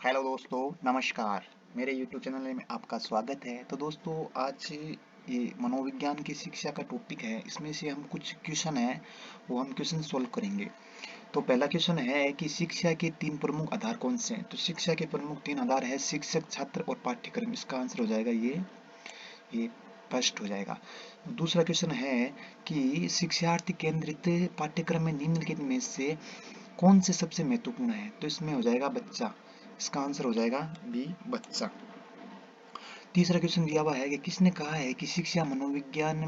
Hello दोस्तों, नमस्कार। मेरे यूट्यूब चैनल में आपका स्वागत है। तो दोस्तों, आज ये मनोविज्ञान की शिक्षा का टॉपिक है। इसमें से हम कुछ क्वेश्चन है वो हम क्वेश्चन सॉल्व करेंगे। तो पहला क्वेश्चन है कि शिक्षा के तीन प्रमुख आधार कौन से हैं। तो शिक्षा के प्रमुख तीन आधार है शिक्षक, छात्र और पाठ्यक्रम। इसका आंसर हो जाएगा ये फर्स्ट हो जाएगा। दूसरा क्वेश्चन है कि शिक्षार्थी केंद्रित पाठ्यक्रम में निम्नलिखित में से कौन से सबसे महत्वपूर्ण है। तो इसमें हो जाएगा बच्चा। इसका आंसर हो जाएगा बी, बच्चा। तीसरा क्वेश्चन दिया हुआ है कि किसने कहा है कि शिक्षा मनोविज्ञान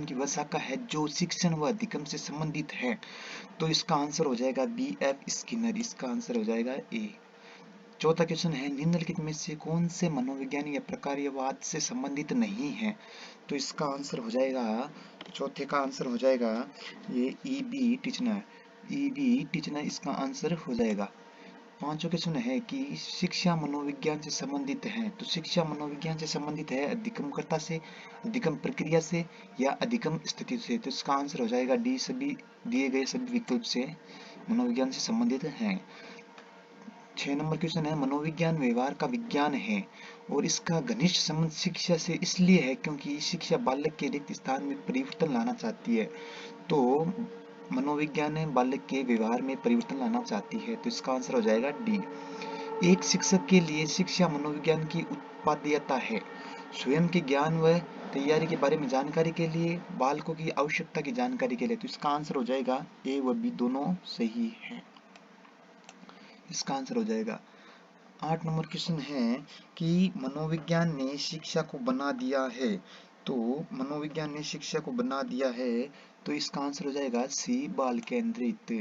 की वह शाखा है जो शिक्षण व अधिगम से संबंधित है। तो इसका आंसर हो जाएगा बी, एफ स्किनर। इसका आंसर हो जाएगा ए। चौथा क्वेश्चन है निम्नलिखित में से कौन से मनोविज्ञान या प्रकार्यवाद से संबंधित नहीं है। तो इसका आंसर हो जाएगा, चौथे का आंसर हो जाएगा ये E B Titchener. E B Titchener इसका आंसर हो जाएगा। पांचवा क्वेश्चन है कि शिक्षा मनोविज्ञान से संबंधित है। तो शिक्षा मनोविज्ञान से संबंधित है अधिगमकर्ता से, अधिगम प्रक्रिया से या अधिगम स्थिति से। तो इसका आंसर हो जाएगा डी, सभी दिए गए सभी विकल्प से मनोविज्ञान से संबंधित है। 6 नंबर क्वेश्चन है मनोविज्ञान व्यवहार का विज्ञान है और इसका घनिष्ठ संबंध शिक्षा से इसलिए है क्योंकि शिक्षा बालक के रिक्त स्थान में परिवर्तन लाना चाहती है। तो मनोविज्ञान बालक के व्यवहार में परिवर्तन लाना चाहती है। तो इसका आंसर हो जाएगा डी। एक शिक्षक के लिए शिक्षा मनोविज्ञान की उत्पाद्यता है। स्वयं के ज्ञान व तैयारी के बारे में जानकारी के लिए, बालकों की आवश्यकता की जानकारी के लिए। तो इसका आंसर हो जाएगा ए व बी दोनों सही है। इसका आंसर हो जाएगा। 8 नंबर क्वेश्चन है कि मनोविज्ञान ने शिक्षा को बना दिया है। तो मनोविज्ञान ने शिक्षा को बना दिया है। तो इसका आंसर हो जाएगा सी, बाल केंद्रित।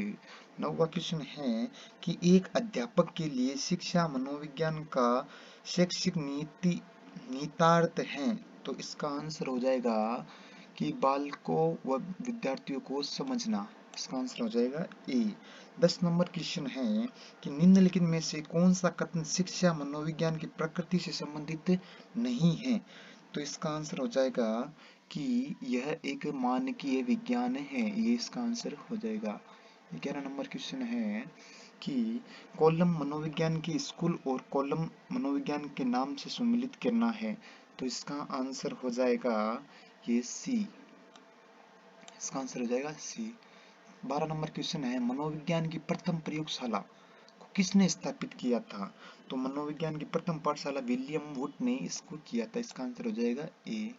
9वां क्वेश्चन है कि एक अध्यापक के लिए शिक्षा मनोविज्ञान का शैक्षिक निहितार्थ है। तो इसका आंसर हो जाएगा कि बालकों व विद्यार्थियों को समझना। इसका आंसर हो जाएगा ए। 10 नंबर क्वेश्चन है कि निम्नलिखित में से कौन सा कथन शिक्षा मनोविज्ञान की प्रकृति से संबंधित नहीं है। तो इसका आंसर हो जाएगा कि यह एक मानकीय विज्ञान है। ये इसका आंसर हो जाएगा। 11 नंबर क्वेश्चन है कि कॉलम मनोविज्ञान के स्कूल और कॉलम मनोविज्ञान के नाम से सम्मिलित करना है। तो इसका आंसर हो जाएगा ये सी। इसका आंसर हो जाएगा सी। 12 नंबर क्वेश्चन है मनोविज्ञान की प्रथम प्रयोगशाला को किसने स्थापित किया था। तो मनोविज्ञान की प्रथम पाठशाला विलियम वुड ने इसको किया था। इसका आंसर हो जाएगा ए।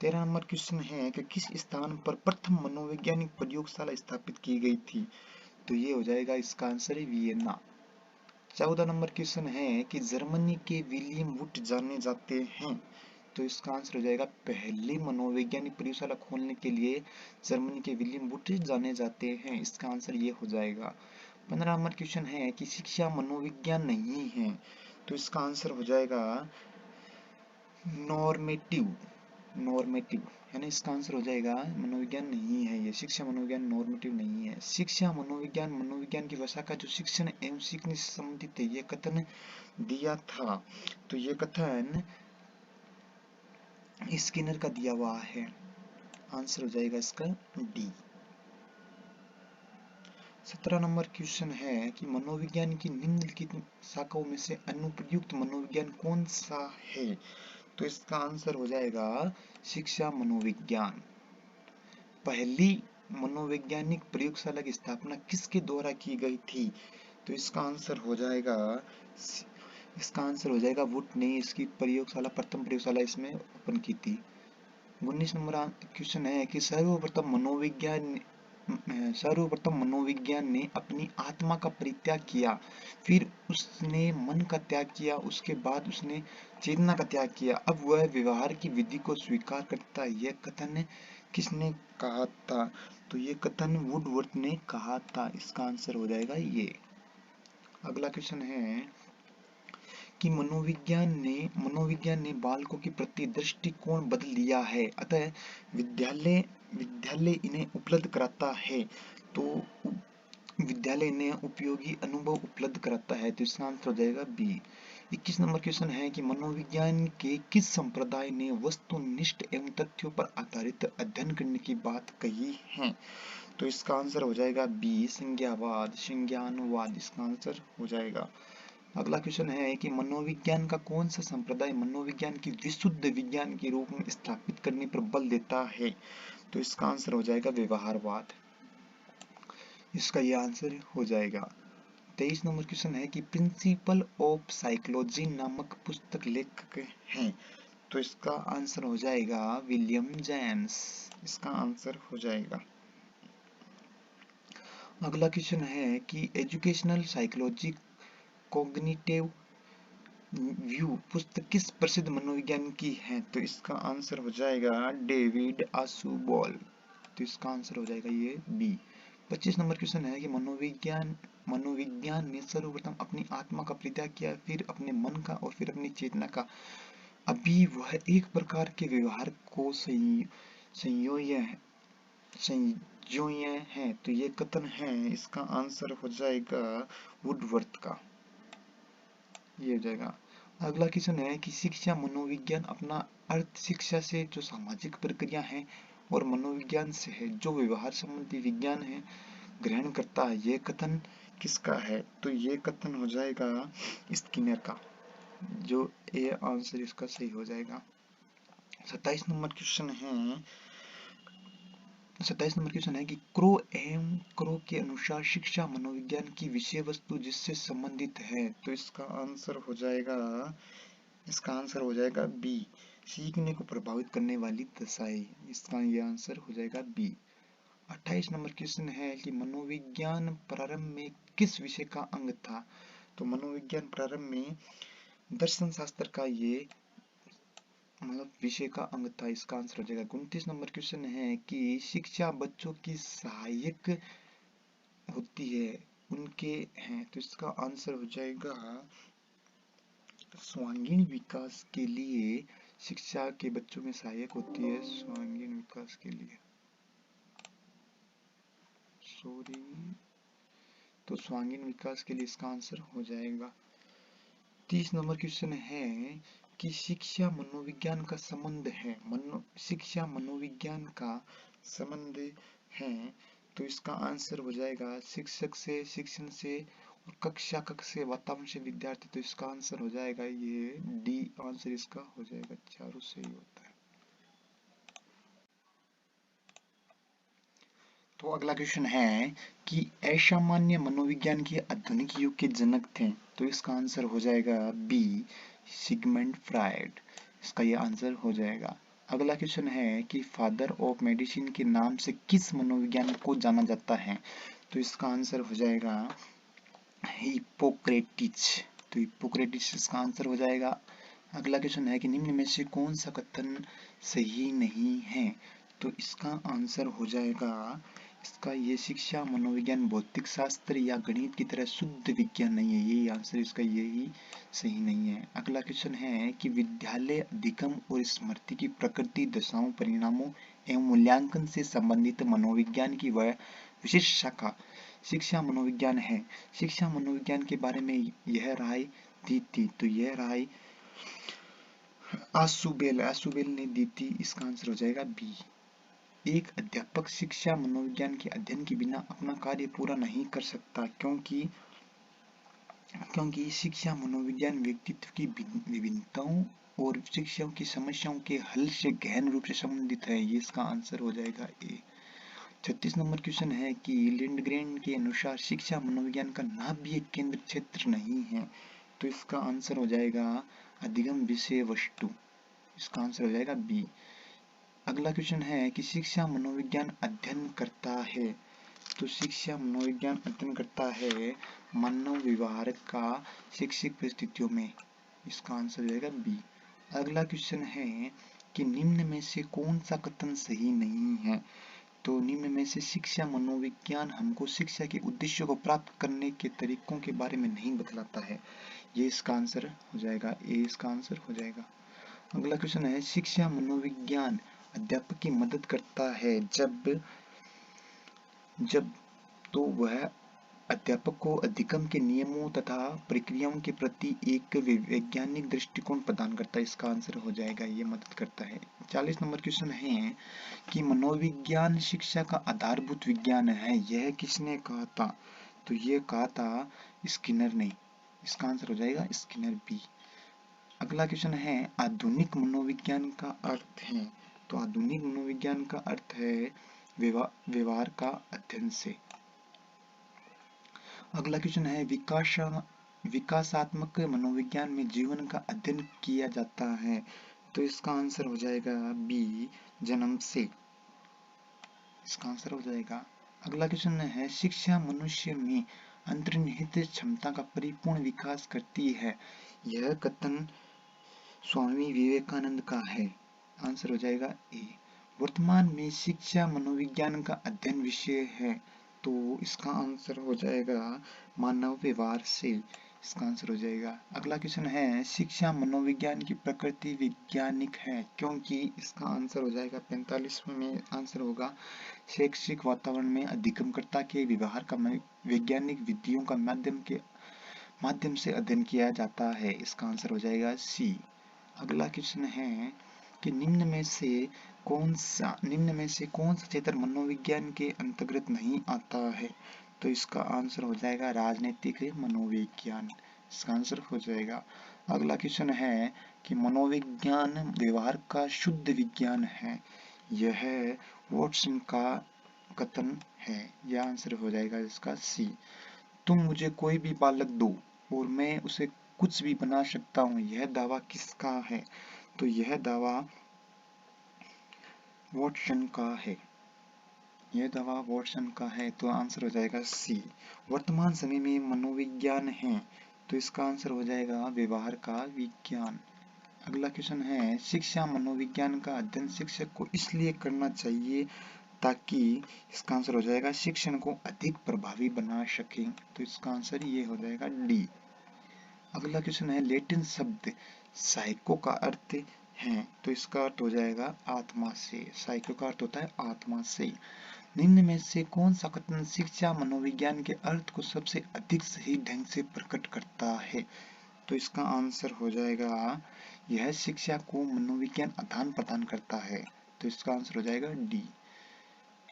13 नंबर क्वेश्चन है कि किस स्थान पर प्रथम मनोवैज्ञानिक प्रयोगशाला स्थापित की गई थी। तो ये हो जाएगा इसका आंसर है वियना। 14 नंबर क्वेश्चन है कि जर्मनी के विलियम वुड जाने जाते हैं। तो इसका आंसर हो जाएगा पहली मनोवैज्ञानिक प्रयोगशाला खोलने के लिए जर्मनी के विलियम वुड जाने जाते हैं। इसका आंसर ये हो जाएगा। 15 नंबर क्वेश्चन है कि शिक्षा मनोविज्ञान नहीं है। तो इसका आंसर हो जाएगा नॉर्मेटिव। नॉर्मेटिव यानी इसका आंसर हो जाएगा मनोविज्ञान नहीं है ये। शिक्षा मनोविज्ञान नॉर्मेटिव नहीं है। शिक्षा मनोविज्ञान की वसा का जो शिक्षण एवं सीखने से संबंधित है, ये कथन दिया था। तो ये कथन स्किनर का दिया हुआ है। आंसर हो जाएगा इसका डी। 17 नंबर क्वेश्चन है कि मनोविज्ञान की निम्नलिखित शाखाओं में से अनुप्रयुक्त मनोविज्ञान कौन सा है। तो इसका आंसर हो जाएगा शिक्षा मनोविज्ञान। पहली मनोवैज्ञानिक प्रयोगशाला की स्थापना किसके द्वारा की गई थी। तो इसका आंसर हो जाएगा वुड ने इसकी प्रयोगशाला, प्रथम प्रयोगशाला इसमें ओपन की थी। 19 नंबर क्वेश्चन है कि सर्वप्रथम मनोविज्ञान ने अपनी आत्मा का परित्याग किया, फिर उसने मन का त्याग किया, उसके बाद उसने चेतना का त्याग किया, अब वह व्यवहार की विधि को स्वीकार करता है। यह कथन किसने कहा था। तो ये कथन वुडवर्थ ने कहा था। इसका आंसर हो जाएगा ये। अगला क्वेश्चन है कि मनोविज्ञान ने बालकों के प्रति दृष्टिकोण बदल दिया है, अतः विद्यालय इन्हें उपलब्ध कराता है। तो विद्यालय इन्हें उपयोगी अनुभव उपलब्ध कराता है। तो इसका आंसर हो जाएगा बी। 21 नंबर क्वेश्चन है कि मनोविज्ञान के किस संप्रदाय ने वस्तुनिष्ठ एवं तथ्यों पर आधारित अध्ययन करने की बात कही है। तो इसका आंसर हो जाएगा बी, संज्ञानवाद। इसका आंसर हो जाएगा। अगला क्वेश्चन है कि मनोविज्ञान का कौन सा संप्रदाय मनोविज्ञान की विशुद्ध विज्ञान के रूप में स्थापित करने पर बल देता है? तो इसका आंसर हो जाएगा व्यवहारवाद। इसका ये आंसर हो जाएगा। 23 नंबर क्वेश्चन है कि प्रिंसिपल ऑफ साइकोलॉजी नामक पुस्तक लेखक हैं? तो इसका आंसर हो जाएगा विलियम जेम्स। इसका आंसर हो जाएगा। अगला क्वेश्चन है कि एजुकेशनल साइकोलॉजी कॉग्निटिव व्यू पुस्तक किस प्रसिद्ध मनोविज्ञान की है? तो इसका आंसर हो जाएगा डेविड आशुबॉल। तो इसका आंसर हो जाएगा ये बी। 25 नंबर क्वेश्चन है कि मनोविज्ञान ने सर्वप्रथम अपनी आत्मा का परित्याग किया, फिर अपने मन का और फिर अपनी चेतना का। अभी वह एक प्रकार के व्यवहार को संयोय है। तो ये कथन है, इसका आंसर हो जाएगा वुडवर्थ का। ये हो जाएगा। अगला क्वेश्चन है कि शिक्षा मनोविज्ञान अपना अर्थ शिक्षा से जो सामाजिक प्रक्रिया है और मनोविज्ञान से है जो व्यवहार संबंधी विज्ञान है ग्रहण करता है। ये कथन किसका है? तो ये कथन हो जाएगा स्किनर का, जो ये आंसर इसका सही हो जाएगा। 27 नंबर क्वेश्चन है कि क्रो एवं क्रो के अनुसार शिक्षा मनोविज्ञान की विषय वस्तु जिससे संबंधित है। तो इसका आंसर हो जाएगा बी, सीखने को प्रभावित करने वाली दशाएं। इसका ये आंसर हो जाएगा बी। 28 नंबर क्वेश्चन है कि मनोविज्ञान प्रारंभ में किस विषय का अंग था? तो मनोविज्ञान प्रारंभ में दर्शन शास्त्र का ये विषय का अंग था। इसका आंसर हो जाएगा। 29 नंबर क्वेश्चन है कि शिक्षा बच्चों की सहायक होती है उनके हैं। तो इसका आंसर हो जाएगा सर्वांगीण विकास के लिए शिक्षा के बच्चों में सहायक होती है। सर्वांगीण विकास के लिए तो सर्वांगीण विकास के लिए इसका आंसर हो जाएगा। 30 नंबर क्वेश्चन है कि शिक्षा मनोविज्ञान का संबंध है। शिक्षा मनोविज्ञान का संबंध है। तो इसका आंसर हो जाएगा शिक्षक से, शिक्षण से और कक्षा से, वातावरण से, विद्यार्थी। तो इसका आंसर हो जाएगा ये डी आंसर इसका हो जाएगा। चारों सही होता है। तो अगला क्वेश्चन है कि असामान्य मनोविज्ञान के आधुनिक युग के जनक थे। तो इसका आंसर हो जाएगा बी, सिगमंड फ्रायड। इसका यह आंसर हो जाएगा। अगला क्वेश्चन है कि फादर ऑफ मेडिसिन के नाम से किस मनोविज्ञान को जाना जाता है? तो इसका आंसर हो जाएगा हिप्पोक्रेटिस। तो हिप्पोक्रेटिस इसका आंसर हो जाएगा। अगला क्वेश्चन है कि निम्न में से कौन सा कथन सही नहीं है? तो इसका आंसर हो जाएगा इसका ये शिक्षा मनोविज्ञान भौतिक शास्त्र या गणित की तरह शुद्ध विज्ञान नहीं है। यही आंसर इसका यही सही नहीं है। अगला क्वेश्चन है कि विद्यालय अधिगम और स्मृति की प्रकृति, दशाओं, परिणामों एवं मूल्यांकन से संबंधित मनोविज्ञान की वह विशिष्ट शाखा शिक्षा मनोविज्ञान है। शिक्षा मनोविज्ञान के बारे में यह राय दी थी। तो यह राय आशुबेल ने दी थी। इसका आंसर हो जाएगा बी। एक अध्यापक शिक्षा मनोविज्ञान के अध्ययन के बिना अपना कार्य पूरा नहीं कर सकता, क्योंकि शिक्षा मनोविज्ञान व्यक्तित्व की विभिन्नताओं और शिक्षकों की समस्याओं के हल से गहन रूप से संबंधित है। ये इसका आंसर हो जाएगा ए। 36 नंबर क्वेश्चन है कि लिंडग्रेन के अनुसार शिक्षा मनोविज्ञान का नाभीय केंद्र क्षेत्र नहीं है। तो इसका आंसर हो जाएगा अधिगम विषय वस्तु। इसका आंसर हो जाएगा बी। अगला क्वेश्चन है कि शिक्षा मनोविज्ञान अध्ययन करता है। तो शिक्षा मनोविज्ञान अध्ययन करता है मानव व्यवहार का शैक्षिक परिस्थितियों में। इसका आंसर हो जाएगा बी। अगला क्वेश्चन है कि निम्न में से कौन सा कथन सही नहीं है? तो निम्न में से शिक्षा मनोविज्ञान हमको शिक्षा के उद्देश्य को प्राप्त करने के तरीकों के बारे में नहीं बतलाता है। ये इसका आंसर हो जाएगा ए। इसका आंसर हो जाएगा। अगला क्वेश्चन है शिक्षा मनोविज्ञान अध्यापक की मदद करता है जब तो वह अध्यापक को अधिगम के नियमों तथा प्रक्रियाओं के प्रति एक वैज्ञानिक दृष्टिकोण प्रदान करता है। इसका आंसर हो जाएगा ये मदद करता है। 40 नंबर क्वेश्चन है कि मनोविज्ञान शिक्षा का आधारभूत विज्ञान है। यह किसने कहा था? तो ये कहा था स्किनर ने। इसका आंसर हो जाएगा स्किनर बी। अगला क्वेश्चन है आधुनिक मनोविज्ञान का अर्थ है। तो आधुनिक मनोविज्ञान का अर्थ है व्यवहार का अध्ययन से। अगला क्वेश्चन है विकासात्मक मनोविज्ञान में जीवन का अध्ययन किया जाता है। तो इसका आंसर हो जाएगा बी, जन्म से। इसका आंसर हो जाएगा। अगला क्वेश्चन है शिक्षा मनुष्य में अंतर्निहित क्षमता का परिपूर्ण विकास करती है। यह कथन स्वामी विवेकानंद का है। आंसर हो जाएगा ए। वर्तमान में शिक्षा मनोविज्ञान का अध्ययन विषय है। तो इसका आंसर हो जाएगा मानव व्यवहार से। इसका आंसर हो जाएगा। अगला क्वेश्चन है शिक्षा मनोविज्ञान की प्रकृति वैज्ञानिक है, क्योंकि इसका आंसर हो जाएगा 45वें में आंसर होगा शैक्षिक वातावरण में अधिगमकर्ता के व्यवहार का वैज्ञानिक विधियों का माध्यम से अध्ययन किया जाता है। इसका आंसर हो जाएगा सी। अगला क्वेश्चन है कि निम्न में से कौन सा क्षेत्र मनोविज्ञान के अंतर्गत नहीं आता है। तो इसका आंसर हो जाएगा राजनीतिक मनोविज्ञान। इसका आंसर हो जाएगा। अगला क्वेश्चन है कि मनोविज्ञान व्यवहार का शुद्ध विज्ञान है। यह वॉटसन का कथन है। यह आंसर हो जाएगा इसका सी। तुम मुझे कोई भी बालक दो और मैं उसे कुछ भी बना सकता हूँ, यह दावा किसका है। तो यह दावा वॉटसन का है। यह दावा वॉटसन का है। तो आंसर हो जाएगा सी। वर्तमान समय में मनोविज्ञान है। तो इसका आंसर हो जाएगा व्यवहार का विज्ञान। अगला क्वेश्चन है शिक्षा मनोविज्ञान का अध्ययन शिक्षक को इसलिए करना चाहिए ताकि, इसका आंसर हो जाएगा शिक्षण को अधिक प्रभावी बना सके। तो इसका आंसर ये हो जाएगा डी। अगला क्वेश्चन है लैटिन शब्द साइको का अर्थ है। तो इसका अर्थ हो जाएगा आत्मा से। साइको का अर्थ होता है आत्मा से। निम्न में से कौन सा कथन शिक्षा मनोविज्ञान के अर्थ को सबसे अधिक सही ढंग से प्रकट करता है। तो इसका आंसर हो जाएगा यह शिक्षा को मनोविज्ञान आदान प्रदान करता है। तो इसका आंसर हो जाएगा डी।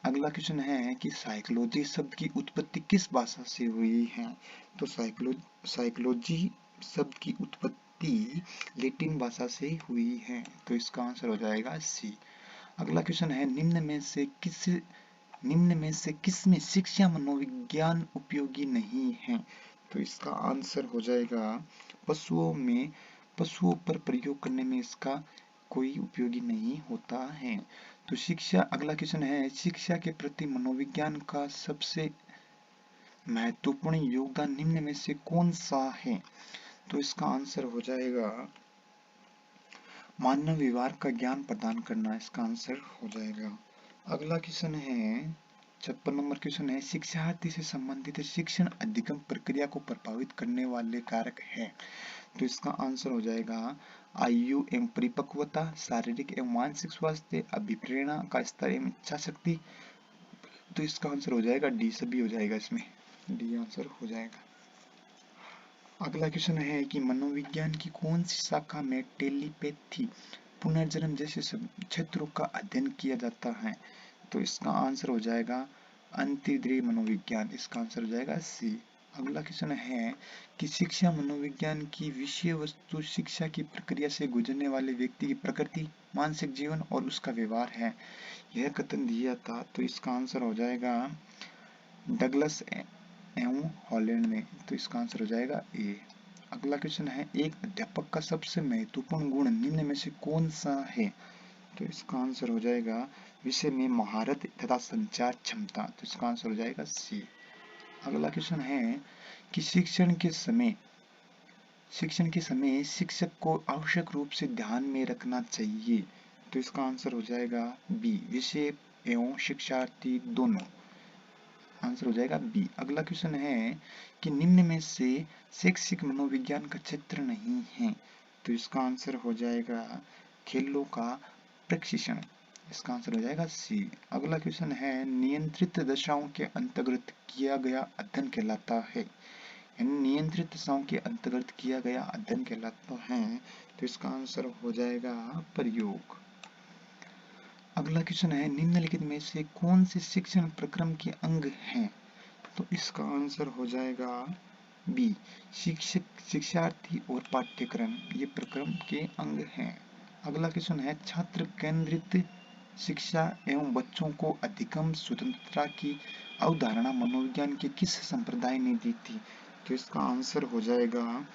अगला क्वेश्चन है कि साइकोलॉजी शब्द की उत्पत्ति किस भाषा से हुई है। तो साइकोलॉजी शब्द की उत्पत्ति लैटिन भाषा से हुई है। तो इसका आंसर हो जाएगा सी। अगला क्वेश्चन है निम्न में से किस में शिक्षा मनोविज्ञान उपयोगी नहीं है। तो इसका आंसर हो जाएगा पशुओं पर प्रयोग करने में इसका कोई उपयोगी नहीं होता है। तो अगला क्वेश्चन है शिक्षा के प्रति मनोविज्ञान का सबसे महत्वपूर्ण योगदान निम्न में से कौन सा है। तो इसका आंसर हो जाएगा मानव व्यवहार का ज्ञान प्रदान करना। इसका आंसर हो जाएगा। अगला क्वेश्चन है 56 नंबर क्वेश्चन है शिक्षार्थी से संबंधित शिक्षण अधिगम प्रक्रिया को प्रभावित करने वाले कारक है। तो इसका आंसर हो जाएगा आयु एवं परिपक्वता, शारीरिक एवं मानसिक स्वास्थ्य, अभिप्रेरणा का स्तर एवं इच्छा शक्ति। तो इसका आंसर हो जाएगा डी। सभी हो जाएगा, इसमें डी आंसर हो जाएगा। अगला क्वेश्चन है कि मनोविज्ञान की कौन सी शाखा में टेलीपैथी, पुनर्जन्म जैसे क्षेत्रों का अध्ययन किया जाता है। तो इसका आंसर हो जाएगा अंतर्दृष्टि मनोविज्ञान। इसका आंसर हो जाएगा सी। अगला क्वेश्चन है कि शिक्षा मनोविज्ञान की विषय वस्तु शिक्षा की प्रक्रिया से गुजरने वाले व्यक्ति की प्रकृति, मानसिक जीवन और उसका व्यवहार है। यह कथन दिया था। तो इसका आंसर हो जाएगा डगलस एवं हॉलैंड में। तो इसका आंसर हो जाएगा ए। अगला क्वेश्चन है एक अध्यापक का सबसे महत्वपूर्ण गुण निम्न में से कौन सा है। तो इसका आंसर हो जाएगा विषय में महारत तथा संचार क्षमता। तो इसका आंसर हो जाएगा सी। अगला क्वेश्चन है कि शिक्षण के समय शिक्षक को आवश्यक रूप से ध्यान में रखना चाहिए। तो इसका आंसर हो जाएगा बी, विषय एवं शिक्षार्थी दोनों। आंसर हो जाएगा बी। अगला क्वेश्चन है कि निम्न में से शैक्षिक मनोविज्ञान का क्षेत्र नहीं है। तो इसका आंसर हो जाएगा खेलों का प्रशिक्षण। इसका आंसर हो जाएगा सी। अगला क्वेश्चन है नियंत्रित दशाओं के अंतर्गत किया गया अध्ययन कहलाता है। नियंत्रित दशाओं के अंतर्गत किया गया अध्ययन कहलाता है। तो इसका आंसर हो जाएगा प्रयोग। अगला क्वेश्चन है निम्नलिखित में से कौन से शिक्षण प्रक्रम के अंग हैं। तो इसका आंसर हो जाएगा बी, शिक्षक, शिक्षार्थी और पाठ्यक्रम ये प्रक्रम के अंग हैं। अगला क्वेश्चन है छात्र केंद्रित शिक्षा एवं बच्चों को अधिकतम स्वतंत्रता की अवधारणा मनोविज्ञान के किस संप्रदाय ने दी थी? तो इसका आंसर हो जाएगा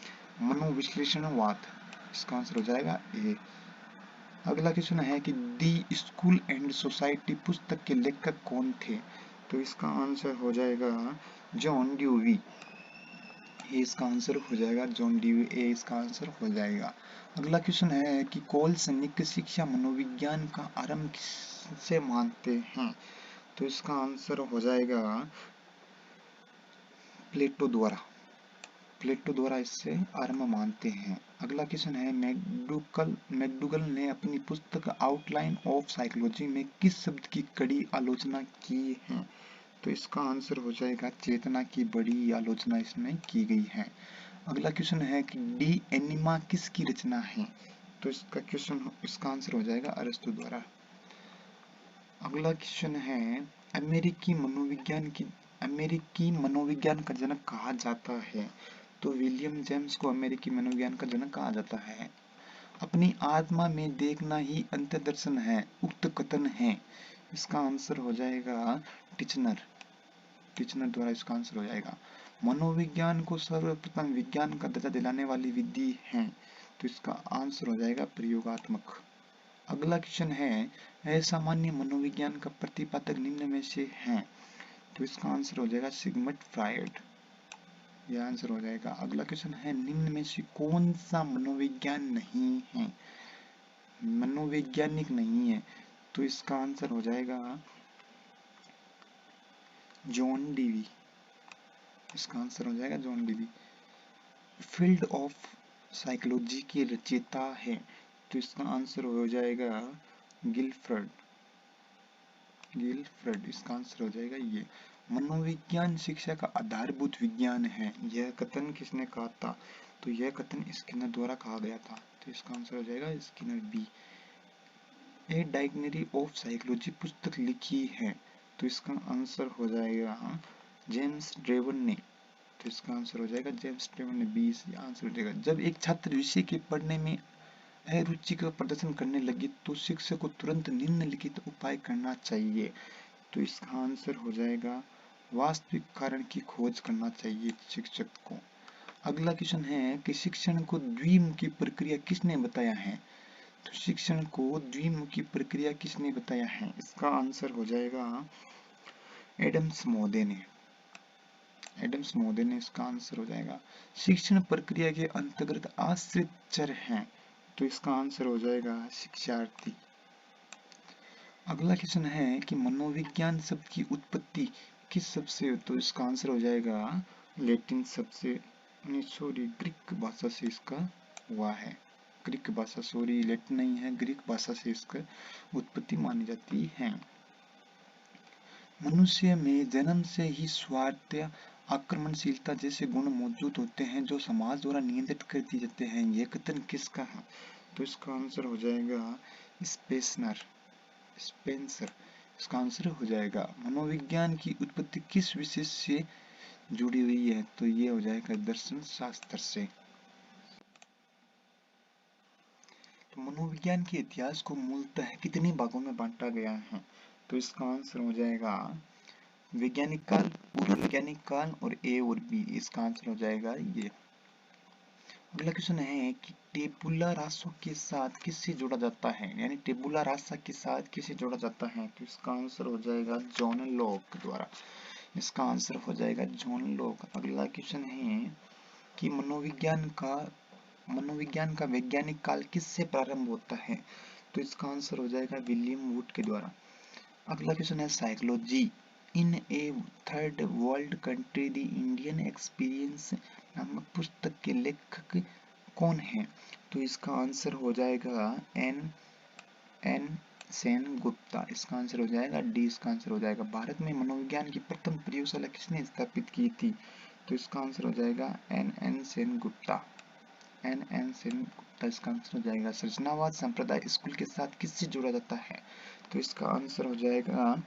मनोविश्लेषणवाद। इसका आंसर हो जाएगा ए। अगला क्वेश्चन है कि दी स्कूल एंड सोसाइटी पुस्तक के लेखक कौन थे? तो इसका आंसर हो जाएगा जॉन ड्यूवी। ये इसका आंसर हो जाएगा जॉन ड्यूवी, ए इसका आंसर हो जाएगा। अगला क्वेश्चन है कि कोलसनिक शिक्षा मनोविज्ञान का आरंभ किससे मानते हैं? तो इसका आंसर हो जाएगा प्लेटो द्वारा। प्लेटो द्वारा इससे आरंभ मानते हैं। अगला क्वेश्चन है मैकडूगल ने अपनी पुस्तक आउटलाइन ऑफ साइकोलॉजी में किस शब्द की कड़ी आलोचना की है? तो इसका आंसर हो जाएगा चेतना की बड़ी आलोचना इसमें की गई है। अगला क्वेश्चन है कि डी एनिमा किसकी रचना है? तो इसका आंसर हो जाएगा अरस्तु द्वारा। अगला क्वेश्चन है अमेरिकी मनोविज्ञान का जनक कहा जाता है? तो विलियम जेम्स को अमेरिकी मनोविज्ञान का जनक कहा जाता है। अपनी आत्मा में देखना ही अंतर्दर्शन है, उक्त कथन है। इसका आंसर हो जाएगा टिचनर द्वारा इसका आंसर हो जाएगा। मनोविज्ञान को सर्वप्रथम विज्ञान का दर्जा दिलाने वाली विधि है, तो इसका आंसर हो जाएगा प्रयोगात्मक। अगला क्वेश्चन है असामान्य मनोविज्ञान का प्रतिपादक निम्न में से है? तो इसका आंसर हो जाएगा सिगमंड फ्रायड। यह आंसर हो जाएगा। अगला क्वेश्चन है निम्न में से कौन सा मनोविज्ञान नहीं है, मनोवैज्ञानिक नहीं है? तो इसका आंसर हो जाएगा जॉन डीवी। इसका आंसर हो जाएगा John Dewey. Field of psychology के रचयिता है? तो इसका आंसर हो जाएगा गिलफ्रेड। इसका आंसर हो जाएगा ये। मनोविज्ञान शिक्षा का आधारभूत विज्ञान है, यह कथन किसने कहा था? तो यह कथन स्किनर द्वारा कहा गया था, तो इसका आंसर हो जाएगा Skinner B. A dictionary of psychology पुस्तक लिखी है? तो इसका आंसर हो जाएगा जेम्स ड्रेवन ने, तो इसका आंसर हो जाएगा जेम्स ड्रेवन ने, बी आंसर हो जाएगा। जब एक छात्र विषय के पढ़ने में अरुचि का प्रदर्शन करने लगे तो शिक्षक को तुरंत निम्नलिखित उपाय करना चाहिए? तो इसका आंसर हो जाएगा वास्तविक कारण की खोज करना चाहिए शिक्षक को। अगला क्वेश्चन है कि शिक्षण को द्विमुखी प्रक्रिया किसने बताया है? तो शिक्षण को द्विमुखी प्रक्रिया किसने बताया है? इसका आंसर हो जाएगा एडम्स महोदय ने। इसका आंसर हो जाएगा। शिक्षण प्रक्रिया के अंतर्गत आश्रित चर हैं, तो इसका आंसर हो जाएगा शिक्षार्थी। अगला क्वेश्चन है कि मनोविज्ञान शब्द की उत्पत्ति किस शब्द से? तो इसका आंसर हो जाएगा लैटिन शब्द से, ग्रीक भाषा से इसका हुआ है। ग्रीक भाषा, लैटिन नहीं है, ग्रीक भाषा से इसका उत्पत्ति मानी जाती है। मनुष्य में जन्म से ही स्वार्थ, आक्रमणशीलता जैसे गुण मौजूद होते हैं जो समाज द्वारा नियंत्रित कर दिए जाते हैं, यह कथन किसका है? तो इसका आंसर हो जाएगा स्पेंसर। इसका आंसर हो जाएगा। मनोविज्ञान की उत्पत्ति किस विषय से जुड़ी हुई है? तो ये हो जाएगा दर्शन शास्त्र से। तो मनोविज्ञान के इतिहास को मूलतः कितने भागों में बांटा गया है? तो इसका आंसर हो जाएगा वैज्ञानिक काल, पूर्व वैज्ञानिक काल और ए और बी। इसका आंसर हो जाएगा ये। अगला क्वेश्चन है कि टेबुला रासा के साथ किससे जोड़ा जाता है? यानी टेबुला रासा के साथ किसे जोड़ा जाता है? तो इसका आंसर हो जाएगा जॉन लॉक द्वारा। इसका आंसर हो जाएगा जॉन लॉक। अगला क्वेश्चन है कि मनोविज्ञान का वैज्ञानिक काल किससे प्रारंभ होता है? तो इसका आंसर हो जाएगा विलियम वुड के द्वारा। अगला क्वेश्चन है psychology in A third world country the Indian experience नामक पुस्तक के लेखक कौन है? तो इसका आंसर हो जाएगा एन सेन गुप्ता। इसका आंसर हो जाएगा डी। इसका आंसर हो जाएगा। भारत में मनोविज्ञान की प्रथम प्रयोगशाला किसने स्थापित की थी? तो इसका आंसर हो जाएगा एन सेन गुप्ता। इसका आंसर हो जाएगा। सृजनावाद संप्रदाय स्कूल के साथ किससे जोड़ा जाता है? तो इसका आंसर हो जाएगा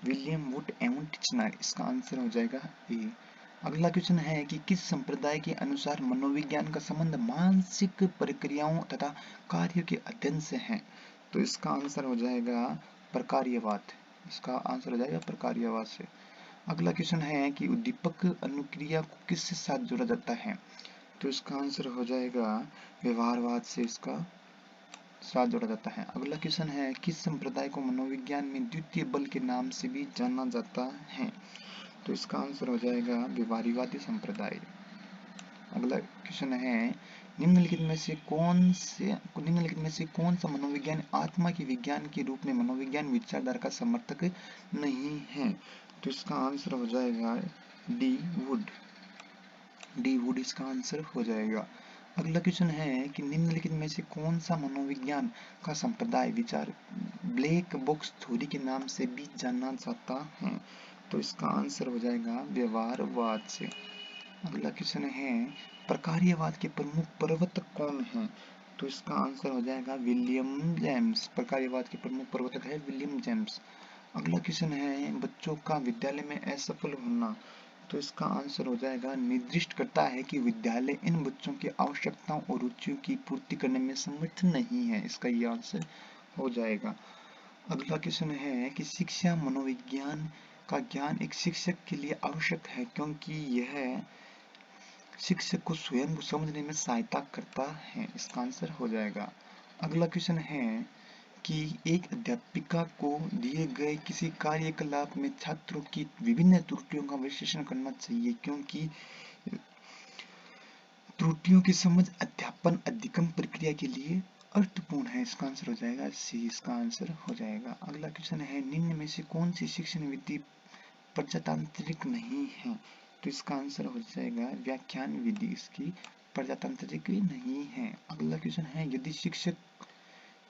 विलियम वुड एवं टिचनर। इसका आंसर हो जाएगा ए। अगला क्वेश्चन है कि किस संप्रदाय के अनुसार मनोविज्ञान का संबंध मानसिक प्रक्रियाओं तथा कार्य के अध्ययन से है? तो इसका आंसर हो जाएगा प्रकार्यवाद। इसका आंसर हो जाएगा प्रकार्यवाद से। अगला क्वेश्चन है कि उद्दीपक अनुक्रिया को किसके साथ जोड़ा जाता है? तो इसका आंसर हो जाएगा व्यवहारवाद से इसका साथ जोड़ा जाता है। अगला क्वेश्चन है किस संप्रदाय को मनोविज्ञान में द्वितीय बल के नाम से भी जाना जाता है? तो इसका आंसर हो जाएगा व्यवहारिकवादी संप्रदाय। अगला क्वेश्चन है निम्नलिखित में से कौन सा मनोविज्ञान आत्मा के विज्ञान के रूप में मनोविज्ञान विचारधारा का समर्थक नहीं है? तो इसका आंसर हो जाएगा डी वुड इसका आंसर हो जाएगा। अगला क्वेश्चन है कि निम्नलिखित में से कौन सा मनोविज्ञान का संप्रदाय विचार ब्लैक बॉक्स थ्योरी के नाम से भी जाना जाता है? तो इसका आंसर हो जाएगा व्यवहारवाद से। अगला क्वेश्चन है प्रकार्यवाद के प्रमुख प्रवर्तक कौन हैं? तो इसका आंसर हो जाएगा विलियम जेम्स। प्रकार्यवाद के प्रमुख प्रवर्तक है विलियम जेम्स। अगला क्वेश्चन है बच्चों का विद्यालय में असफल होना। तो इसका आंसर हो जाएगा निर्दिष्ट करता है कि विद्यालय इन बच्चों की आवश्यकताओं और रुचियों की पूर्ति करने में समर्थ नहीं है। इसका ये आंसर हो जाएगा। अगला क्वेश्चन है कि शिक्षा मनोविज्ञान का ज्ञान एक शिक्षक के लिए आवश्यक है क्योंकि यह शिक्षक को स्वयं को समझने में सहायता करता है। इसका आंसर हो जाएगा। अगला क्वेश्चन है कि एक अध्यापिका को दिए गए किसी कार्यकलाप में छात्रों की विभिन्न त्रुटियों का विश्लेषण करना चाहिए क्योंकि त्रुटियों की समझ अध्यापन अधिगम प्रक्रिया के लिए अर्थपूर्ण है। इसका आंसर हो जाएगा सी। इसका आंसर हो जाएगा। अगला क्वेश्चन है निम्न में से कौन सी शिक्षण विधि प्रजातांत्रिक नहीं है? तो इसका आंसर हो जाएगा व्याख्यान विधि इसकी प्रजातांत्रिक नहीं है। अगला क्वेश्चन है यदि शिक्षक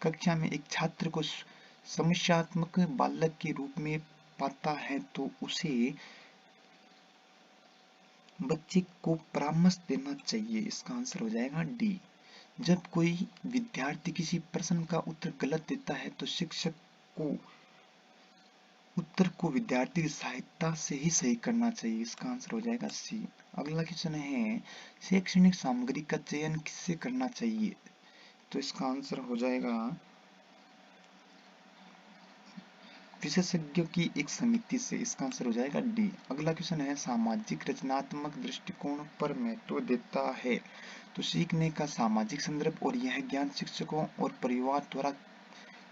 कक्षा में एक छात्र को समस्यात्मक बालक के रूप में पाता है तो उसे बच्चे को परामर्श देना चाहिए। इसका आंसर हो जाएगा डी। जब कोई विद्यार्थी किसी प्रश्न का उत्तर गलत देता है तो शिक्षक को उत्तर को विद्यार्थी की सहायता से ही सही करना चाहिए। इसका आंसर हो जाएगा सी। अगला क्वेश्चन है शैक्षणिक सामग्री का चयन किससे करना चाहिए? तो इसका आंसर हो जाएगा विशेषज्ञों की एक समिति से। इसका आंसर हो जाएगा डी। अगला क्वेश्चन है सामाजिक रचनात्मक दृष्टिकोण पर महत्व देता है। तो सीखने का सामाजिक संदर्भ और यह ज्ञान शिक्षकों और परिवार द्वारा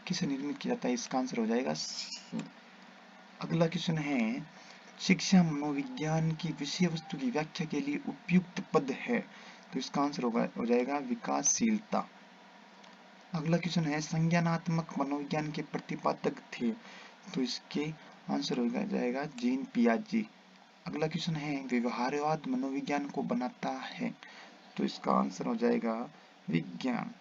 किसे निर्मित किया जाता है? इसका आंसर हो जाएगा सी। अगला क्वेश्चन है शिक्षा मनोविज्ञान की विषय वस्तु की व्याख्या के लिए उपयुक्त पद है। तो इसका आंसर हो जाएगा विकासशीलता। अगला क्वेश्चन है संज्ञानात्मक मनोविज्ञान के प्रतिपादक थे। तो इसके आंसर हो जाएगा जीन पियाजे। अगला क्वेश्चन है व्यवहारवाद मनोविज्ञान को बनाता है। तो इसका आंसर हो जाएगा विज्ञान।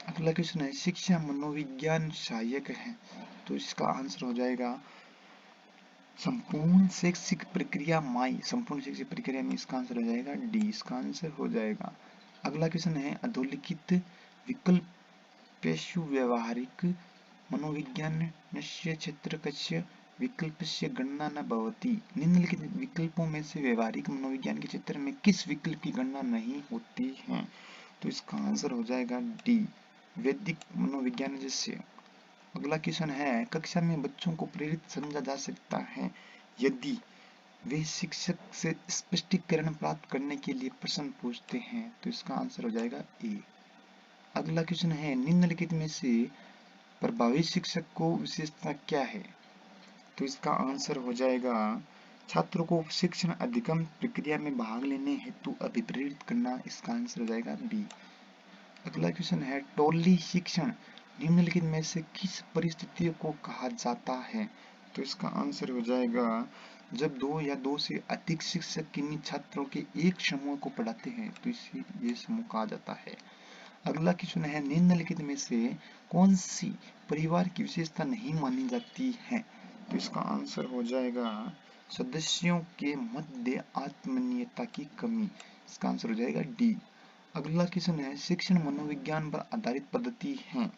अगला क्वेश्चन है शिक्षा मनोविज्ञान सहायक है। तो इसका आंसर हो जाएगा संपूर्ण शैक्षिक प्रक्रिया संपूर्ण शैक्षिक प्रक्रिया में। इसका आंसर हो जाएगा डी। इसका आंसर हो जाएगा। अगला क्वेश्चन है अधोलिखित विकल्पेषु व्यवहारिक मनोविज्ञानस्य क्षेत्रकस्य विकल्पस्य गणना न भवति। निम्नलिखित विकल्पों में से व्यवहारिक मनोविज्ञान के क्षेत्र में किस विकल्प की गणना नहीं होती है? तो इसका आंसर हो जाएगा डी वैदिक मनोविज्ञान जैसे। अगला क्वेश्चन है कक्षा में बच्चों को प्रेरित समझा जा सकता है यदि वे शिक्षक से स्पष्टीकरण प्राप्त करने के लिए प्रश्न पूछते हैं। तो इसका आंसर हो जाएगा ए। अगला क्वेश्चन है निम्नलिखित में से प्रभावी शिक्षक को विशेषता क्या है? तो इसका आंसर हो जाएगा छात्रों को शिक्षण अधिगम प्रक्रिया में भाग लेने हेतु अभिप्रेरित करना। इसका आंसर हो जाएगा बी। अगला क्वेश्चन है टोली शिक्षण निम्नलिखित में से किस परिस्थितियों को कहा जाता है? तो इसका आंसर हो जाएगा जब दो या दो से अधिक शिक्षक किन्हीं छात्रों के एक समूह को पढ़ाते हैं तो इसे ये समूह कहा जाता है। अगला क्वेश्चन है निम्नलिखित में से कौन सी परिवार की विशेषता नहीं मानी जाती है? तो इसका आंसर हो जाएगा सदस्यों के मध्य आत्मीयता की कमी। इसका आंसर हो जाएगा डी। अगला क्वेश्चन है शिक्षण मनोविज्ञान पर आधारित पद्धति है।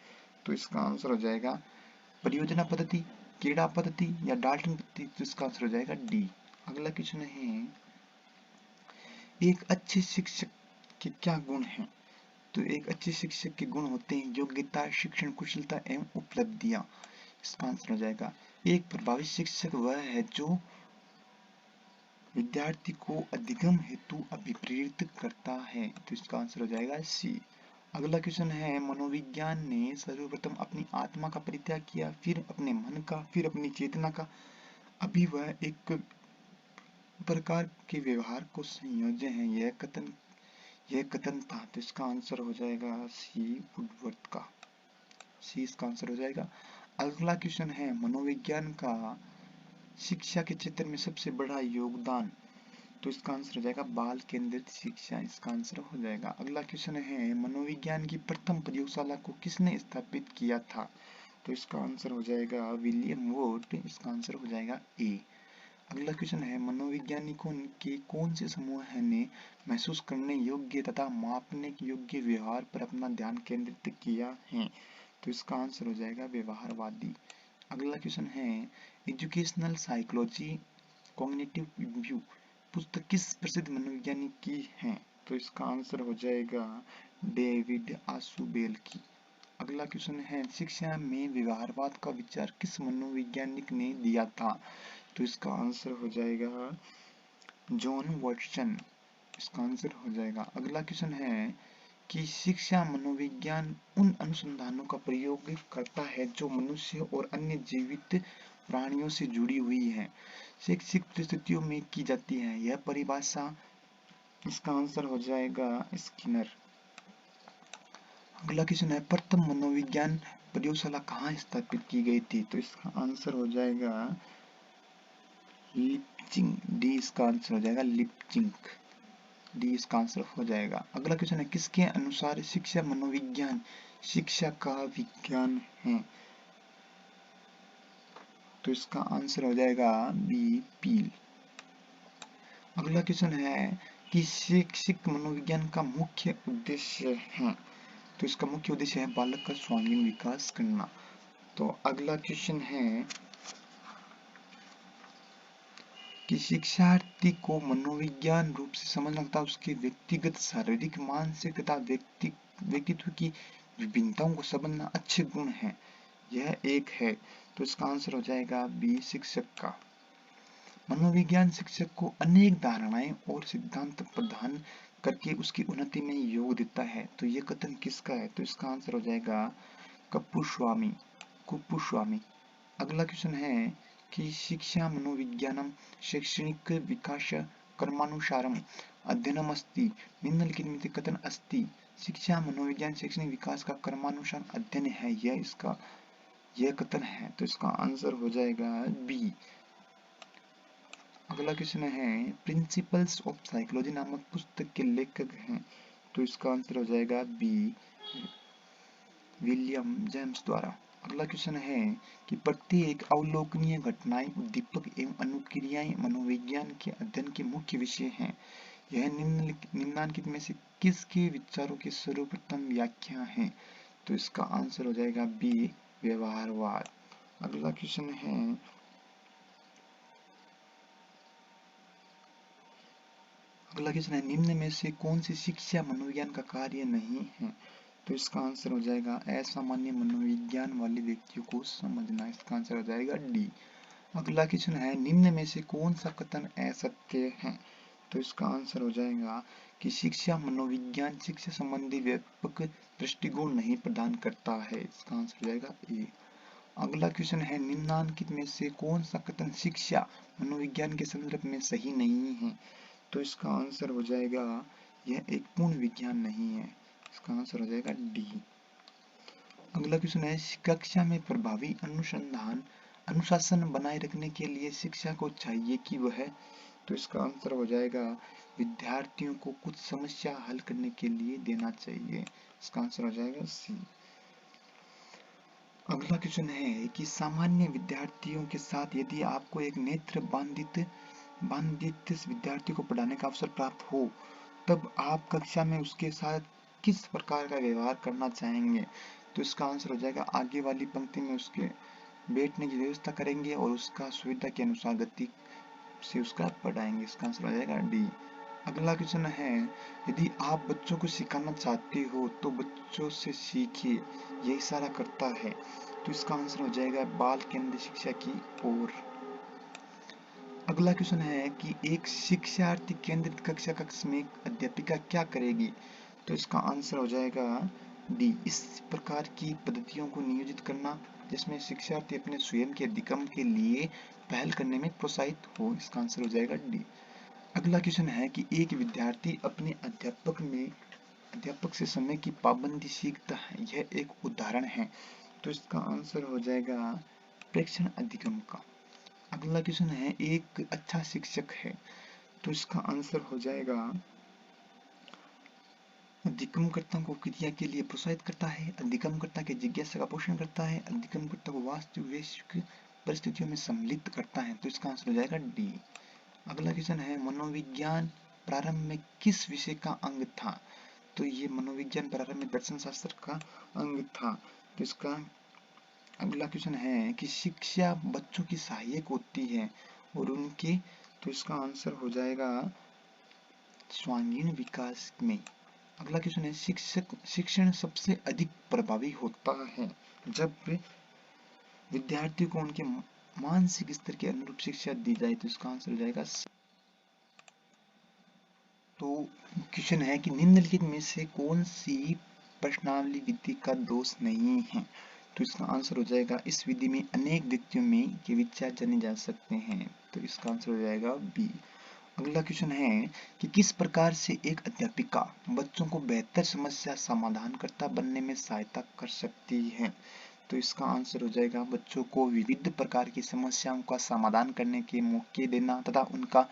तो इसका आंसर हो जाएगा परियोजना पद्धति, कीड़ा पद्धति या डाल्टन पद्धति, तो इसका आंसर हो जाएगा डी। अगला क्वेश्चन है, एक अच्छे शिक्षक के क्या गुण हैं? तो एक अच्छे शिक्षक के गुण होते हैं योग्यता, शिक्षण कुशलता एवं उपलब्धियां। इसका आंसर हो जाएगा, एक प्रभावी शिक्षक वह है जो विद्यार्थी को अधिगम हेतु अभिप्रेरित करता है, तो इसका आंसर हो जाएगा सी। अगला क्वेश्चन है, मनोविज्ञान ने सर्वप्रथम अपनी आत्मा का परित्याग किया, फिर अपने मन का, फिर अपनी चेतना का, अभी वह एक प्रकार के व्यवहार को संयोज्य है, यह कथन था, तो इसका आंसर हो जाएगा सी, वुडवर्थ का। सी इसका आंसर हो जाएगा। अगला क्वेश्चन है, मनोविज्ञान का शिक्षा के क्षेत्र में सबसे बड़ा योगदान, तो इसका आंसर हो जाएगा बाल केंद्रित शिक्षा, इसका आंसर हो जाएगा। अगला क्वेश्चन है, मनोविज्ञान की प्रथम प्रयोगशाला को किसने स्थापित किया था, तो इसका आंसर हो जाएगा विलियम वोट, इसका आंसर हो जाएगा ए। अगला क्वेश्चन है, मनोवैज्ञानिकों के कौन से समूह ने महसूस करने योग्य तथा मापने योग्य व्यवहार पर अपना ध्यान केंद्रित किया है, तो इसका आंसर हो जाएगा व्यवहारवादी। अगला क्वेश्चन है, एजुकेशनल साइकोलॉजी कॉग्निटिव व्यू पुस्तक किस प्रसिद्ध मनोवैज्ञानिक की है, तो इसका आंसर हो जाएगा डेविड आशुबेल की। अगला क्वेश्चन है, शिक्षा में व्यवहारवाद का विचार किस मनोवैज्ञानिक ने दिया था, तो इसका आंसर हो जाएगा जॉन वाटसन, इसका आंसर हो जाएगा। अगला क्वेश्चन है कि शिक्षा मनोविज्ञान उन अनुसंधानों का प्रयोग करता है जो मनुष्य और अन्य जीवित प्राणियों से जुड़ी हुई है, शैक्षिक परिस्थितियों में की जाती है, यह परिभाषा, इसका आंसर हो जाएगा स्किनर। अगला क्वेश्चन है, प्रथम मनोविज्ञान प्रयोगशाला कहाँ स्थापित की गई थी, तो इसका आंसर हो जाएगा लिपचिंग, डी इसका आंसर हो जाएगा लिपचिंग, डी इसका आंसर हो जाएगा। अगला क्वेश्चन है, किसके अनुसार शिक्षा मनोविज्ञान शिक्षा का विज्ञान है, तो इसका आंसर हो जाएगा बी पील। अगला क्वेश्चन है कि शैक्षिक मनोविज्ञान का मुख्य उद्देश्य है, तो इसका मुख्य उद्देश्य है बालक का सर्वांगीण विकास करना। तो अगला क्वेश्चन है कि शिक्षार्थी को मनोविज्ञान रूप से समझना तथा उसके व्यक्तिगत शारीरिक मानसिक तथा व्यक्तित्व की विभिन्नताओं को समझना अच्छे गुण है, यह एक है, तो इसका आंसर हो जाएगा बी शिक्षक का। मनोविज्ञान शिक्षक को अनेक धारणाएं और सिद्धांत प्रदान करके उसकी उन्नति में योग देता है, तो यह कथन किसका है, तो इसका आंसर हो जाएगा कुप्पुस्वामी। अगला क्वेश्चन है कि शिक्षा मनोविज्ञानम शैक्षणिक विकास कर्मानुसारम अध्ययनम अस्ति, निम्नलिखित में से कथन अस्ति, शिक्षा मनोविज्ञान शैक्षणिक विकास का कर्मानुसार अध्ययन है, यह कथन है, तो इसका आंसर हो जाएगा बी। अगला क्वेश्चन है, प्रिंसिपल्स ऑफ साइकोलॉजी नामक पुस्तक के लेखक हैं, तो इसका आंसर हो जाएगा बी विलियम जेम्स द्वारा। अगला क्वेश्चन है कि प्रत्येक अवलोकनीय घटनाएं, उद्दीपक एवं अनुक्रियाएं मनोविज्ञान के अध्ययन के मुख्य विषय हैं, यह निम्नलिखित में से किसके विचारों की सर्वप्रथम व्याख्या है, तो इसका आंसर हो जाएगा बी व्यवहारवाद। अगला क्वेश्चन है निम्न में से कौन सी शिक्षा मनोविज्ञान का कार्य नहीं है, तो इसका आंसर हो जाएगा असामान्य मनोविज्ञान वाले व्यक्तियों को समझना, इसका आंसर हो जाएगा डी। अगला क्वेश्चन है, निम्न में से कौन सा कथन असत्य है, तो इसका आंसर हो जाएगा कि शिक्षा मनोविज्ञान शिक्षा संबंधी व्यापक दृष्टिकोण नहीं प्रदान करता है, इसका आंसर हो जाएगा ए। अगला क्वेश्चन है, निम्नलिखित में से कौन सा कथन शिक्षा मनोविज्ञान के संदर्भ में सही नहीं है, तो इसका आंसर हो जाएगा यह एक पूर्ण विज्ञान नहीं है, इसका आंसर हो जाएगा डी। अगला क्वेश्चन है, कक्षा में प्रभावी अनुशासन बनाए रखने के लिए शिक्षा को चाहिए कि वह, तो इसका आंसर हो जाएगा विद्यार्थियों को कुछ समस्या हल करने के लिए देना चाहिए, इसका आंसर हो जाएगा सी। अगला क्वेश्चन है कि सामान्य विद्यार्थियों के साथ यदि आपको एक नेत्र बाधित विद्यार्थी को पढ़ाने का अवसर प्राप्त हो, तब आप कक्षा में उसके साथ किस प्रकार का व्यवहार करना चाहेंगे, तो इसका आंसर हो जाएगा आगे वाली पंक्ति में उसके बैठने की व्यवस्था करेंगे और उसका सुविधा के अनुसार गति से उसका पढ़ाएंगे। इसका आंसर हो जाएगा डी। अगला क्वेश्चन है, यदि आप बच्चों को सिखाना चाहते हो तो बच्चों से सीखिए, ये इशारा करता है। तो इसका आंसर हो जाएगा बाल केंद्रित शिक्षा की ओर। अगला क्वेश्चन है कि एक शिक्षार्थी केंद्रित कक्षा में अध्यापिका क्या करेगी? तो इसका आंसर हो जाएगा डी, इस प्रकार की पद्धतियों को नियोजित करना जिसमें शिक्षार्थी अपने स्वयं के अधिगम के लिए पहल करने में प्रोत्साहित हो। इसका आंसर हो जाएगा डी। अगला क्वेश्चन है कि एक विद्यार्थी अपने अध्यापक से समय की पाबंदी सीखता है, यह एक उदाहरण है। तो इसका आंसर हो जाएगा प्रेक्षण अधिगम का। अगला क्वेश्चन है, एक अच्छा शिक्षक है। तो इसका आंसर हो जाएगा अधिगमकर्ता को क्रिया के लिए प्रोत्साहित करता है, अधिगमकर्ता के जिज्ञासा का पोषण करता है, अधिगमकर्ता को वास्तविक वैश्विक परिस्थितियों में सम्मिलित करता है। तो इसका आंसर हो जाएगा डी। अगला क्वेश्चन है, मनोविज्ञान प्रारंभ में किस विषय का अंग था? तो ये मनोविज्ञान प्रारंभ में दर्शन शास्त्र का अंग था। तो इसका अगला क्वेश्चन है कि शिक्षा बच्चों की सहायक होती है और उनके, तो इसका आंसर हो जाएगा सर्वांगीण विकास में। अगला क्वेश्चन है, शिक्षण सबसे अधिक प्रभावी होता है जब विद्यार्थी को उनके मानसिक स्तर के अनुरूप शिक्षा दी जाए। तो इसका आंसर हो जाएगा सी। तो क्वेश्चन है कि निम्नलिखित में से कौन सी प्रश्नावली विधि का दोष नहीं है? तो इसका आंसर हो जाएगा, इस विधि में अनेक व्यक्तियों में के विचार जाने जा सकते हैं। तो इसका आंसर हो जाएगा बी। अगला क्वेश्चन है कि किस प्रकार से एक अध्यापिका बच्चों को बेहतर समस्या समाधानकर्ता बनने में सहायता कर सकती है? तो इसका आंसर हो जाएगा बच्चों को विविध प्रकार की समस्याओं का समाधान करने के मौके देना तथा उनका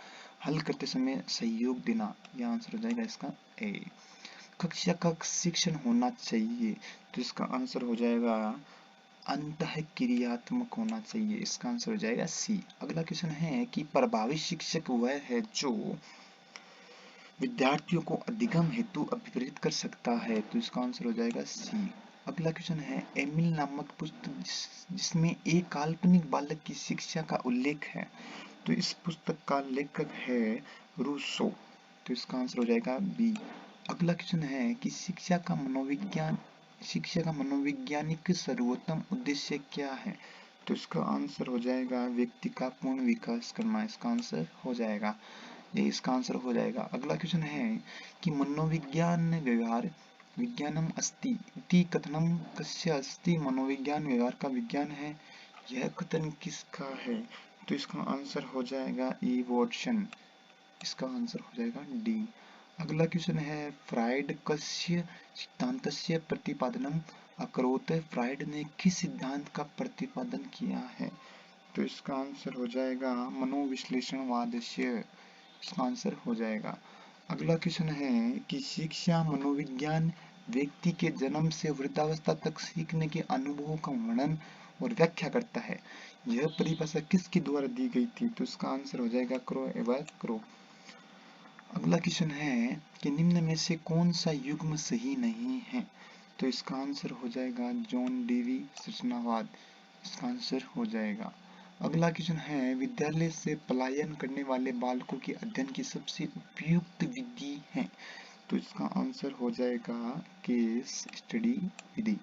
हल करते समय सहयोग देना। यह आंसर हो जाएगा इसका ए। कक्षा का शिक्षण होना चाहिए। तो इसका आंसर हो जाएगा अंतःक्रियात्मक होना चाहिए। इसका आंसर हो जाएगा सी। अगला क्वेश्चन है कि प्रभावी शिक्षक वह है जो विद्यार्थियों को अधिगम हेतु अभिप्रेरित कर सकता है। तो इसका आंसर हो जाएगा सी। अगला क्वेश्चन है, एमिल नामक पुस्तक जिसमें एक काल्पनिक बालक की शिक्षा का उल्लेख है, तो इस पुस्तक का लेखक है रूसो। तो इसका आंसर हो जाएगा बी। अगला क्वेश्चन है कि शिक्षा का मनोवैज्ञानिक सर्वोत्तम उद्देश्य क्या है? तो इसका आंसर हो जाएगा व्यक्ति का पूर्ण विकास करना। इसका आंसर हो जाएगा ये, इसका आंसर हो जाएगा। अगला क्वेश्चन है कि मनोविज्ञान व्यवहार विज्ञानम अस्ति इति कथनम कस्य अस्ति? मनोविज्ञान व्यवहार का विज्ञान है, यह कथन किसका है? तो इसका आंसर हो जाएगा ई वॉटसन। इसका आंसर हो जाएगा डी। अगला क्वेश्चन है, फ्राइड कस्य सिद्धांतस्य प्रतिपादनम अकरोत? फ्राइड ने किस सिद्धांत का प्रतिपादन किया है? तो इसका आंसर हो जाएगा मनोविश्लेषणवादस्य। इसका आंसर हो जाएगा। अगला क्वेश्चन है कि शिक्षा मनोविज्ञान व्यक्ति के जन्म से वृद्धावस्था तक सीखने के अनुभवों का वर्णन और व्याख्या करता है, यह परिभाषा किसके द्वारा दी गई थी? तो इसका आंसर हो जाएगा क्रो एवं क्रो। अगला क्वेश्चन है कि निम्न में से कौन सा युग्म सही नहीं है? तो इसका आंसर हो जाएगा जॉन डेवी सूचनावाद। इसका आंसर हो जाएगा। अगला क्वेश्चन है, विद्यालय से पलायन करने वाले बालकों के अध्ययन की सबसे उपयुक्त विधि है? तो इसका आंसर हो जाएगा केस स्टडी विधि।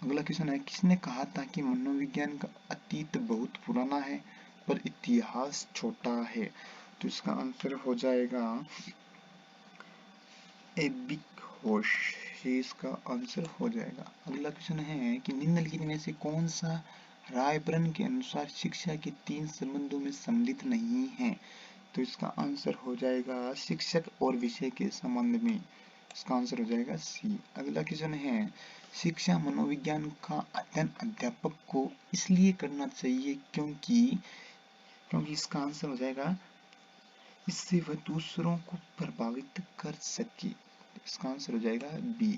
अगला क्वेश्चन है, किसने कहा था कि मनोविज्ञान का अतीत बहुत पुराना है पर इतिहास छोटा है? तो इसका आंसर हो जाएगा एबिंगहॉस। ये इसका आंसर हो जाएगा। अगला क्वेश्चन है कि निम्नलिखित में से कौन सा रायबर्न के अनुसार शिक्षा के 3 संबंधों में सम्मिलित नहीं है? तो इसका आंसर हो जाएगा शिक्षक और विषय के संबंध में। इसका आंसर हो जाएगा सी। अगला क्वेश्चन है, शिक्षा मनोविज्ञान का अध्ययन अध्यापक को इसलिए करना चाहिए क्योंकि इसका आंसर हो जाएगा इससे वह दूसरों को प्रभावित कर सके। इसका आंसर हो जाएगा बी।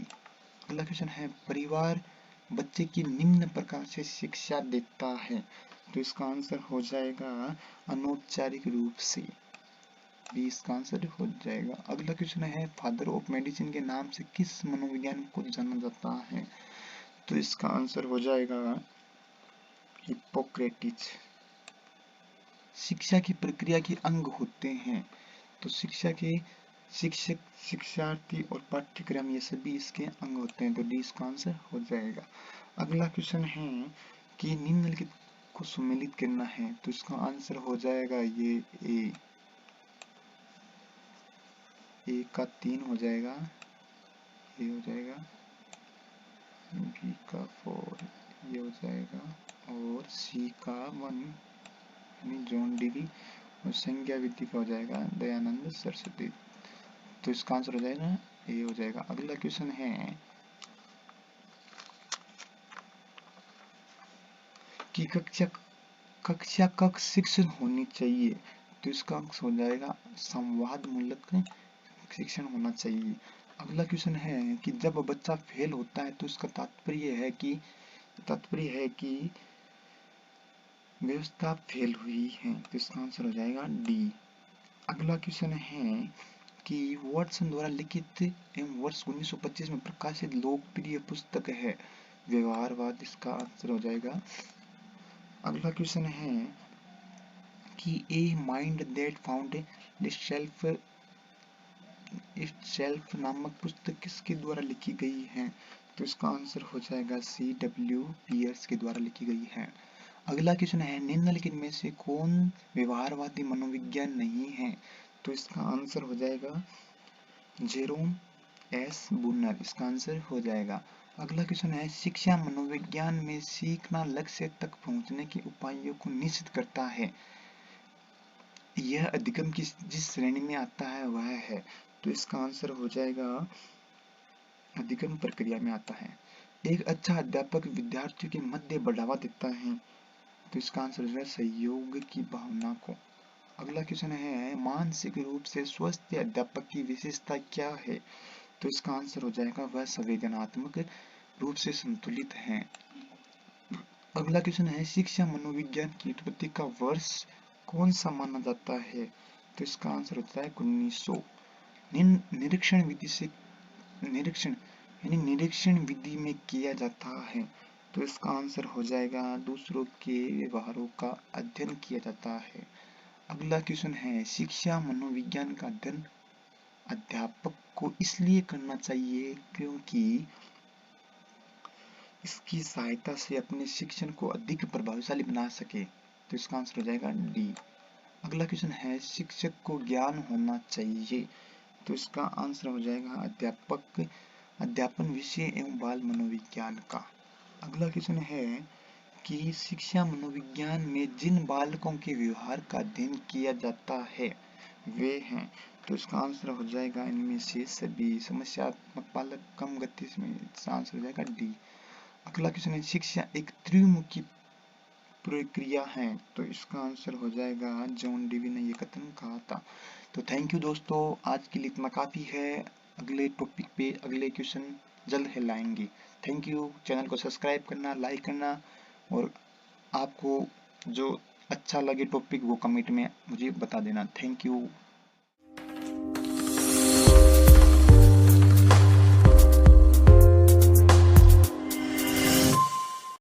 अगला क्वेश्चन है, परिवार बच्चे की निम्न प्रकार से शिक्षा देता है? तो इसका आंसर हो जाएगा अनौपचारिक रूप से। बी इसका आंसर हो जाएगा। अगला क्वेश्चन है, फादर ऑफ मेडिसिन के नाम से किस मनोविज्ञान को जाना जाता है? तो इसका आंसर हो जाएगा हिप्पोक्रेटिस। शिक्षा की प्रक्रिया के अंग होते हैं, तो शिक्षा के शिक्षक, शिक्षार्थी और पाठ्यक्रम ये सभी इसके अंग होते हैं, तो डी इसका आंसर हो जाएगा। अगला क्वेश्चन है कि निम्नलिखित को सम्मिलित करना है, तो इसका आंसर हो जाएगा ये ए का 3 हो जाएगा, ये हो जाएगा, बी का 4 ये हो जाएगा, और सी का 1 यानी जॉन डीवी, और संज्ञा विधि का हो जाएगा दयानंद सरस्वती। तो इसका आंसर हो जाएगा ये हो जाएगा। अगला क्वेश्चन है कि कक्षा कक्ष शिक्षण होनी चाहिए, तो इसका आंसर हो जाएगा संवाद मूलक शिक्षण होना चाहिए। अगला क्वेश्चन है कि जब बच्चा फेल होता है तो इसका तात्पर्य है कि व्यवस्था फेल हुई है, तो इसका आंसर हो जाएगा डी। अगला क्वेश्चन है कि वाटसन द्वारा लिखित एवं वर्ष 1925 में प्रकाशित लोकप्रिय पुस्तक है व्यवहारवाद, इसका आंसर हो जाएगा। अगला क्वेश्चन है कि a mind that found itself नामक पुस्तक किसके द्वारा लिखी गई है, तो इसका आंसर हो जाएगा सी डब्ल्यू पियर्स के द्वारा लिखी गई है। अगला क्वेश्चन है निम्नलिखित में से कौन व्यवहारवादी मनोविज्ञान नहीं है, तो इसका आंसर हो जाएगा जेरोम एस बुनर, इसका आंसर हो जाएगा। अगला क्वेश्चन है शिक्षा मनोविज्ञान में सीखना लक्ष्य तक पहुंचने के उपायों को निश्चित करता है, यह अधिगम की जिस श्रेणी में आता है वह है, तो इसका आंसर हो जाएगा अधिगम प्रक्रिया में आता है। एक अच्छा अध्यापक विद्यार्थियों के मध्य बढ़ावा देता है, तो इसका आंसर है सहयोग की भावना को। अगला क्वेश्चन है मानसिक रूप से स्वस्थ अध्यापक की विशेषता क्या है, तो इसका आंसर हो जाएगा वह संवेदनात्मक रूप से संतुलित है। अगला क्वेश्चन है शिक्षा मनोविज्ञान की उत्पत्ति का वर्ष कौन सा माना जाता है, तो इसका आंसर होता है 1900। निरीक्षण विधि से निरीक्षण विधि में किया जाता है, तो इसका आंसर हो जाएगा दूसरों के व्यवहारों का अध्ययन किया जाता है। अगला क्वेश्चन है शिक्षा मनोविज्ञान का अध्ययन अध्यापक को इसलिए करना चाहिए क्योंकि इसकी सहायता से अपने शिक्षण को अधिक प्रभावशाली बना सके, तो इसका आंसर हो जाएगा डी। अगला क्वेश्चन है शिक्षक को ज्ञान होना चाहिए, तो इसका आंसर हो जाएगा अध्यापन विषय एवं बाल मनोविज्ञान का। अगला क्वेश्चन है कि शिक्षा मनोविज्ञान में जिन बालकों के व्यवहार का अध्ययन किया जाता है वे हैं, तो इसका आंसर हो जाएगा इनमें से सभी समस्यात्मक बालक, कम गति में, इसका आंसर हो जाएगा डी। अगला क्वेश्चन है शिक्षा एक त्रिमुखी प्रक्रिया है, तो इसका आंसर हो जाएगा जॉन डीवी ने ये कथन कहा था। तो थैंक यू दोस्तों, आज के लिए इतना काफी है। अगले टॉपिक पे अगले क्वेश्चन जल्द है लाएंगे। Thank you. चैनल को सब्सक्राइब करना, लाइक करना, और आपको जो अच्छा लगे टॉपिक वो कमेंट में मुझे बता देना। Thank you.